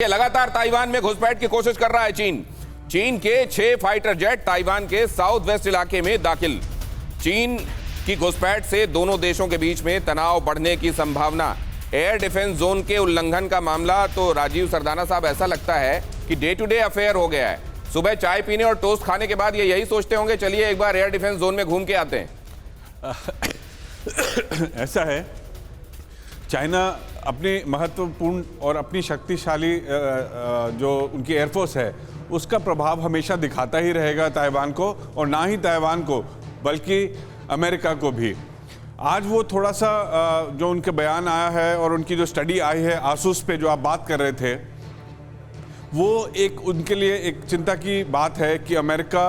लगातार ताइवान में घुसपैठ की कोशिश कर रहा है चीन के 6 फाइटर जेट ताइवान के साउथ वेस्ट इलाके में दाखिल। चीन की घुसपैठ से दोनों देशों के बीच में तनाव बढ़ने की संभावना। एयर डिफेंस जोन के उल्लंघन का मामला तो राजीव सरदाना साहब ऐसा लगता है कि डे टू डे अफेयर हो गया है। सुबह चाय पीने और टोस्ट खाने के बाद ये यही सोचते होंगे चलिए एक बार एयर डिफेंस जोन में घूम के आते हैं। ऐसा है, चाइना अपनी महत्वपूर्ण और अपनी शक्तिशाली जो उनकी एयरफोर्स है उसका प्रभाव हमेशा दिखाता ही रहेगा ताइवान को, और ना ही ताइवान को बल्कि अमेरिका को भी। आज वो थोड़ा सा जो उनके बयान आया है और उनकी जो स्टडी आई है आसूस पे जो आप बात कर रहे थे, वो एक उनके लिए एक चिंता की बात है कि अमेरिका,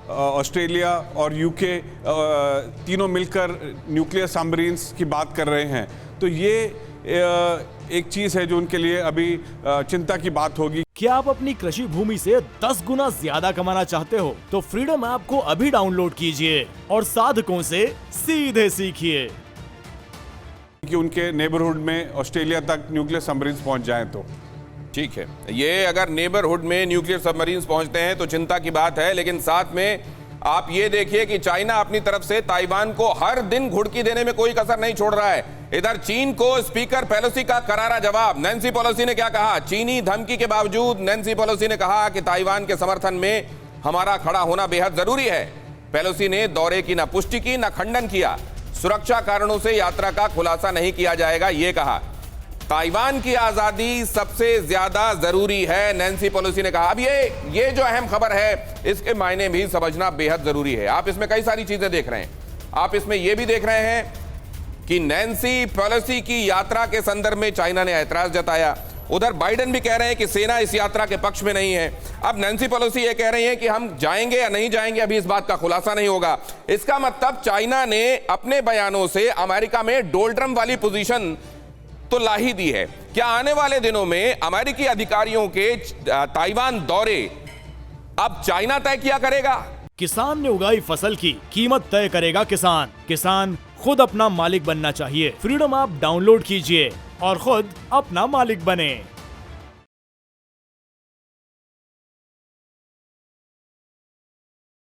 ऑस्ट्रेलिया और यूके तीनों मिलकर न्यूक्लियर सबमरीन्स की बात कर रहे हैं। तो ये एक चीज़ है जो उनके लिए अभी चिंता की बात होगी। क्या आप अपनी कृषि भूमि से 10 गुना ज्यादा कमाना चाहते हो तो फ्रीडम ऐप को अभी डाउनलोड कीजिए और साधकों से सीधे सीखिए कि उनके नेबरहुड में ऑस्ट्रेलिया तक न्यूक्लियर सबमरीन्स पहुंच जाएं तो ठीक है, ये अगर नेबरहुड में न्यूक्लियर सबमरीन्स पहुंचते हैं तो चिंता की बात है। लेकिन साथ में आप ये देखिए कि चाइना अपनी तरफ से ताइवान को हर दिन घुड़की देने में कोई कसर नहीं छोड़ रहा है। इधर चीन को स्पीकर पेलोसी का करारा जवाब। नैन्सी पेलोसी ने क्या कहा? चीनी धमकी के बावजूद नैन्सी पेलोसी ने कहा कि ताइवान के समर्थन में हमारा खड़ा होना बेहद जरूरी है। पेलोसी ने दौरे की न पुष्टि की न खंडन किया। सुरक्षा कारणों से यात्रा का खुलासा नहीं किया जाएगा, यह कहा। ताइवान की आजादी सबसे ज्यादा जरूरी है, नैन्सी पेलोसी ने कहा। अब ये जो अहम खबर है इसके मायने भी समझना बेहद जरूरी है। आप इसमें कई सारी चीजें देख रहे हैं। आप इसमें यह भी देख रहे हैं कि नैन्सी पेलोसी की यात्रा के संदर्भ में चाइना ने ऐतराज जताया। उधर बाइडेन भी कह रहे हैं कि सेना इस यात्रा के पक्ष में नहीं है। अब नैन्सी पेलोसी ये कह रही हैं कि हम जाएंगे या नहीं जाएंगे अभी इस बात का खुलासा नहीं होगा। इसका मतलब चाइना ने अपने बयानों से अमेरिका में डोल्ड्रम वाली पोजीशन तो ला ही दी है। क्या आने वाले दिनों में अमेरिकी अधिकारियों के ताइवान दौरे अब चाइना तय किया करेगा? किसान ने उगाई फसल की कीमत तय करेगा किसान। किसान खुद अपना मालिक बनना चाहिए। फ्रीडम ऐप डाउनलोड कीजिए और खुद अपना मालिक बने।